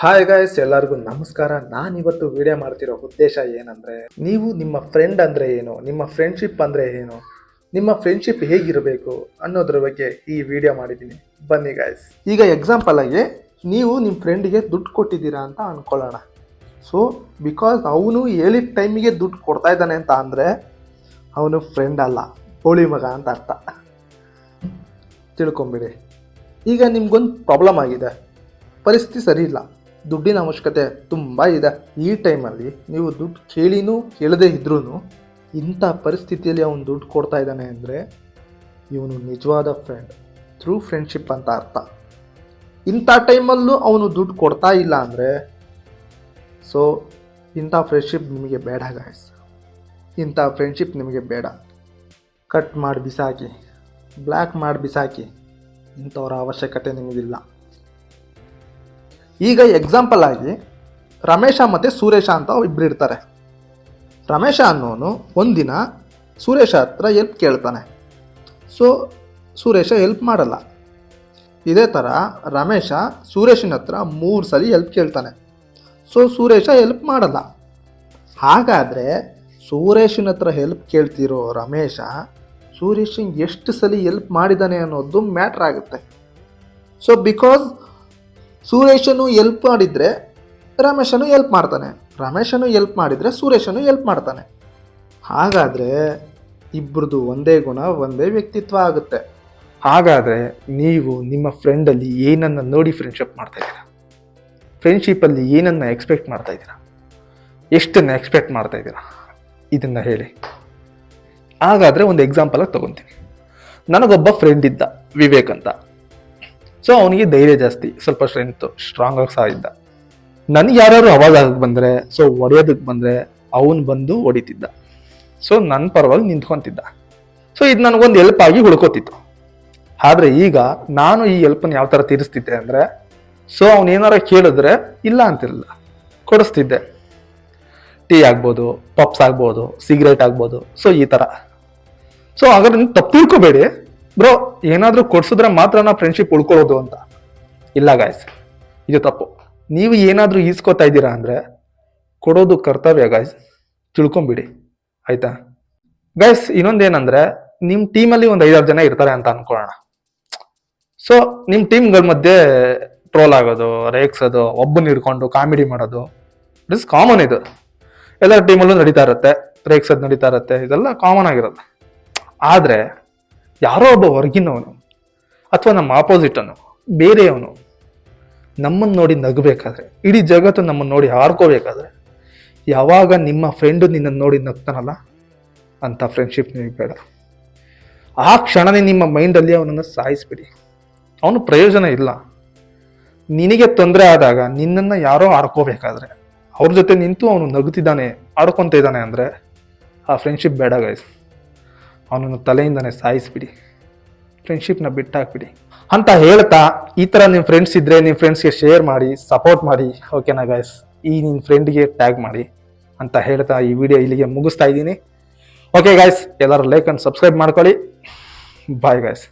Hi guys, ಎಲ್ಲರಿಗೂ ನಮಸ್ಕಾರ. ನಾನಿವತ್ತು ವಿಡಿಯೋ ಮಾಡ್ತಿರೋ ಉದ್ದೇಶ ಏನಂದರೆ, ನೀವು ನಿಮ್ಮ ಫ್ರೆಂಡ್ ಅಂದರೆ ಏನು, ನಿಮ್ಮ ಫ್ರೆಂಡ್ಶಿಪ್ ಅಂದರೆ ಏನು, ನಿಮ್ಮ ಫ್ರೆಂಡ್ಶಿಪ್ ಹೇಗಿರಬೇಕು ಅನ್ನೋದ್ರ ಬಗ್ಗೆ ಈ ವಿಡಿಯೋ ಮಾಡಿದ್ದೀನಿ. ಬನ್ನಿ ಗಾಯ್ಸ್. ಈಗ ಎಕ್ಸಾಂಪಲ್ ಆಗಿ ನೀವು ನಿಮ್ಮ ಫ್ರೆಂಡಿಗೆ ದುಡ್ಡು ಕೊಟ್ಟಿದ್ದೀರಾ ಅಂತ ಅಂದ್ಕೊಳ್ಳೋಣ. ಸೊ ಬಿಕಾಸ್ ಅವನು ಹೇಳಿದ ಟೈಮಿಗೆ ದುಡ್ಡು ಕೊಡ್ತಾ ಇದ್ದಾನೆ ಅಂತ ಅಂದರೆ ಅವನು ಫ್ರೆಂಡ್ ಅಲ್ಲ, ಹೋಳಿ ಮಗ ಅಂತ ಅರ್ಥ. ತಿಳ್ಕೊಂಬಿಡಿ. ಈಗ ನಿಮ್ಗೊಂದು ಪ್ರಾಬ್ಲಮ್ ಆಗಿದೆ, ಪರಿಸ್ಥಿತಿ ಸರಿ ಇಲ್ಲ, ದುಡ್ಡಿನ ಅವಶ್ಯಕತೆ ತುಂಬ ಇದೆ. ಈ ಟೈಮಲ್ಲಿ ನೀವು ದುಡ್ಡು ಕೇಳದೇ ಇದ್ರೂ ಇಂಥ ಪರಿಸ್ಥಿತಿಯಲ್ಲಿ ಅವನು ದುಡ್ಡು ಕೊಡ್ತಾ ಇದ್ದಾನೆ ಅಂದರೆ ಇವನು ನಿಜವಾದ ಫ್ರೆಂಡ್, ಥ್ರೂ ಫ್ರೆಂಡ್ಶಿಪ್ ಅಂತ ಅರ್ಥ. ಇಂಥ ಟೈಮಲ್ಲೂ ಅವನು ದುಡ್ಡು ಕೊಡ್ತಾ ಇಲ್ಲ ಅಂದರೆ ಸೊ ಇಂಥ ಫ್ರೆಂಡ್ಶಿಪ್ ನಿಮಗೆ ಬೇಡ ಗಾಯ್ಸ್. ಇಂಥ ಫ್ರೆಂಡ್ಶಿಪ್ ನಿಮಗೆ ಬೇಡ. ಕಟ್ ಮಾಡಿ ಬಿಸಾಕಿ, ಬ್ಲ್ಯಾಕ್ ಮಾಡಿ ಬಿಸಾಕಿ. ಇಂಥವ್ರ ಅವಶ್ಯಕತೆ ನಿಮಗಿಲ್ಲ. ಈಗ ಎಕ್ಸಾಂಪಲ್ ಆಗಿ ರಮೇಶ ಮತ್ತು ಸುರೇಶ ಅಂತ ಇಬ್ಬರು ಇರ್ತಾರೆ. ರಮೇಶ ಅನ್ನೋನು ಒಂದಿನ ಸುರೇಶ ಹತ್ರ ಹೆಲ್ಪ್ ಕೇಳ್ತಾನೆ. ಸೊ ಸುರೇಶ ಹೆಲ್ಪ್ ಮಾಡಲ್ಲ. ಇದೇ ಥರ ರಮೇಶ ಸುರೇಶನ ಹತ್ರ 3 ಸಲ ಹೆಲ್ಪ್ ಕೇಳ್ತಾನೆ. ಸೊ ಸುರೇಶ ಹೆಲ್ಪ್ ಮಾಡಲ್ಲ. ಹಾಗಾದರೆ ಸುರೇಶನ ಹತ್ರ ಹೆಲ್ಪ್ ಕೇಳ್ತಿರೋ ರಮೇಶ ಸುರೇಶನ್ ಎಷ್ಟು ಸಲ ಹೆಲ್ಪ್ ಮಾಡಿದ್ದಾನೆ ಅನ್ನೋದು ಮ್ಯಾಟ್ರ್ ಆಗುತ್ತೆ. ಸೊ ಬಿಕಾಸ್ ಸುರೇಶನು ಹೆಲ್ಪ್ ಮಾಡಿದರೆ ರಮೇಶನು ಹೆಲ್ಪ್ ಮಾಡ್ತಾನೆ, ರಮೇಶನು ಹೆಲ್ಪ್ ಮಾಡಿದರೆ ಸುರೇಶನು ಹೆಲ್ಪ್ ಮಾಡ್ತಾನೆ. ಹಾಗಾದರೆ ಇಬ್ಬರದು ಒಂದೇ ಗುಣ, ಒಂದೇ ವ್ಯಕ್ತಿತ್ವ ಆಗುತ್ತೆ. ಹಾಗಾದರೆ ನೀವು ನಿಮ್ಮ ಫ್ರೆಂಡಲ್ಲಿ ಏನನ್ನು ನೋಡಿ ಫ್ರೆಂಡ್ಶಿಪ್ ಮಾಡ್ತಾಯಿದ್ದೀರಾ? ಫ್ರೆಂಡ್ಶಿಪ್ಪಲ್ಲಿ ಏನನ್ನು ಎಕ್ಸ್ಪೆಕ್ಟ್ ಮಾಡ್ತಾಯಿದ್ದೀರಾ? ಎಷ್ಟನ್ನು ಎಕ್ಸ್ಪೆಕ್ಟ್ ಮಾಡ್ತಾಯಿದ್ದೀರಾ? ಇದನ್ನು ಹೇಳಿ. ಹಾಗಾದರೆ ಒಂದು ಎಕ್ಸಾಂಪಲಾಗಿ ತೊಗೊತೀನಿ. ನನಗೊಬ್ಬ ಫ್ರೆಂಡ್ ಇದ್ದ, ವಿವೇಕ್ ಅಂತ. ಸೊ ಅವನಿಗೆ ಧೈರ್ಯ ಜಾಸ್ತಿ, ಸ್ವಲ್ಪ ಸ್ಟ್ರಾಂಗ್ ಆಗಿ ಸಹ ಇದ್ದ. ನನಗೆ ಯಾರು ಅವಾಗ ಬಂದರೆ, ಸೊ ಹೊಡೆಯೋದಕ್ಕೆ ಬಂದರೆ ಅವನು ಬಂದು ಹೊಡಿತಿದ್ದ. ಸೊ ನನ್ನ ಪರವಾಗಿ ನಿಂತ್ಕೊತಿದ್ದ. ಸೊ ಇದು ನನಗೊಂದು ಹೆಲ್ಪ್ ಆಗಿ ಉಳ್ಕೋತಿತ್ತು. ಆದರೆ ಈಗ ನಾನು ಈ ಹೆಲ್ಪನ್ನು ಯಾವ ಥರ ತೀರಿಸ್ತಿದ್ದೆ ಅಂದರೆ, ಸೊ ಅವನೇನಾರ ಕೇಳಿದ್ರೆ ಇಲ್ಲ ಅಂತಿರಲಿಲ್ಲ, ಕೊಡಿಸ್ತಿದ್ದೆ. ಟೀ ಆಗ್ಬೋದು, ಪಪ್ಸ್ ಆಗ್ಬೋದು, ಸಿಗರೇಟ್ ಆಗ್ಬೋದು. ಸೊ ಈ ಥರ. ಸೊ ಹಾಗಾದ್ರೆ ನೀವು ತಪ್ಪು ತಿಳ್ಕೊಬೇಡಿ ಬ್ರೋ, ಏನಾದರೂ ಕೊಡ್ಸಿದ್ರೆ ಮಾತ್ರ ನಾ ಫ್ರೆಂಡ್ಶಿಪ್ ಉಳ್ಕೊಳ್ಳೋದು ಅಂತ. ಇಲ್ಲ ಗಾಯ್ಸ್, ಇದು ತಪ್ಪು. ನೀವು ಏನಾದರೂ ಈಸ್ಕೋತಾ ಇದ್ದೀರಾ ಅಂದರೆ ಕೊಡೋದು ಕರ್ತವ್ಯ ಗಾಯ್ಸ್, ತಿಳ್ಕೊಂಬಿಡಿ ಆಯಿತಾ ಗೈಸ್. ಇನ್ನೊಂದೇನೆಂದರೆ, ನಿಮ್ಮ ಟೀಮಲ್ಲಿ ಒಂದು 5-6 ಜನ ಇರ್ತಾರೆ ಅಂತ ಅನ್ಕೊಳ್ಳೋಣ. ಸೊ ನಿಮ್ಮ ಟೀಮ್ಗಳ ಮಧ್ಯೆ ಟ್ರೋಲ್ ಆಗೋದು, ರೇಗ್ಸೋದು, ಒಬ್ಬನ ಹಿಡ್ಕೊಂಡು ಕಾಮಿಡಿ ಮಾಡೋದು, ಇಟ್ ಇಸ್ ಕಾಮನ್. ಇದು ಎಲ್ಲರ ಟೀಮಲ್ಲೂ ನಡೀತಾ ಇರುತ್ತೆ, ರೇಗ್ಸೋದು ನಡೀತಾ ಇರುತ್ತೆ, ಇದೆಲ್ಲ ಕಾಮನ್ ಆಗಿರುತ್ತೆ. ಆದರೆ ಯಾರೋ ಒಬ್ಬ ಹೊರಗಿನವನು ಅಥವಾ ನಮ್ಮ ಆಪೋಸಿಟನು, ಬೇರೆಯವನು ನಮ್ಮನ್ನು ನೋಡಿ ನಗಬೇಕಾದ್ರೆ, ಇಡೀ ಜಗತ್ತು ನಮ್ಮನ್ನು ನೋಡಿ ಹಾರ್ಕೋಬೇಕಾದ್ರೆ, ಯಾವಾಗ ನಿಮ್ಮ ಫ್ರೆಂಡು ನಿನ್ನನ್ನು ನೋಡಿ ನಗ್ತಾನಲ್ಲ, ಅಂಥ ಫ್ರೆಂಡ್ಶಿಪ್ ನಿಮಗೆ ಬೇಡ. ಆ ಕ್ಷಣನೇ ನಿಮ್ಮ ಮೈಂಡಲ್ಲಿ ಅವನನ್ನು ಸಾಯಿಸ್ಬಿಡಿ. ಅವನು ಪ್ರಯೋಜನ ಇಲ್ಲ. ನಿನಗೆ ತೊಂದರೆ ಆದಾಗ ನಿನ್ನನ್ನು ಯಾರೋ ಆಡ್ಕೋಬೇಕಾದ್ರೆ ಅವ್ರ ಜೊತೆ ನಿಂತು ಅವನು ನಗುತ್ತಿದ್ದಾನೆ, ಆಡ್ಕೊತ ಇದ್ದಾನೆ ಅಂದರೆ ಆ ಫ್ರೆಂಡ್ಶಿಪ್ ಬೇಡ ಗೈಸ್. ಅವನನ್ನು ತಲೆಯಿಂದನೇ ಸಾಯಿಸ್ಬಿಡಿ, ಫ್ರೆಂಡ್ಶಿಪ್ನ ಬಿಟ್ಟಾಕ್ಬಿಡಿ ಅಂತ ಹೇಳ್ತಾ, ಈ ಥರ ನಿಮ್ಮ ಫ್ರೆಂಡ್ಸ್ ಇದ್ದರೆ ನಿಮ್ಮ ಫ್ರೆಂಡ್ಸ್ಗೆ ಶೇರ್ ಮಾಡಿ, ಸಪೋರ್ಟ್ ಮಾಡಿ, ಓಕೆನಾ ಗೈಸ್? ಈ ನಿಮ್ಮ ಫ್ರೆಂಡ್ಗೆ ಟ್ಯಾಗ್ ಮಾಡಿ ಅಂತ ಹೇಳ್ತಾ ಈ ವಿಡಿಯೋ ಇಲ್ಲಿಗೆ ಮುಗಿಸ್ತಾ ಇದ್ದೀನಿ. ಓಕೆ ಗೈಸ್, ಎಲ್ಲರೂ ಲೈಕ್ ಆ್ಯಂಡ್ ಸಬ್ಸ್ಕ್ರೈಬ್ ಮಾಡ್ಕೊಳ್ಳಿ. Bye guys.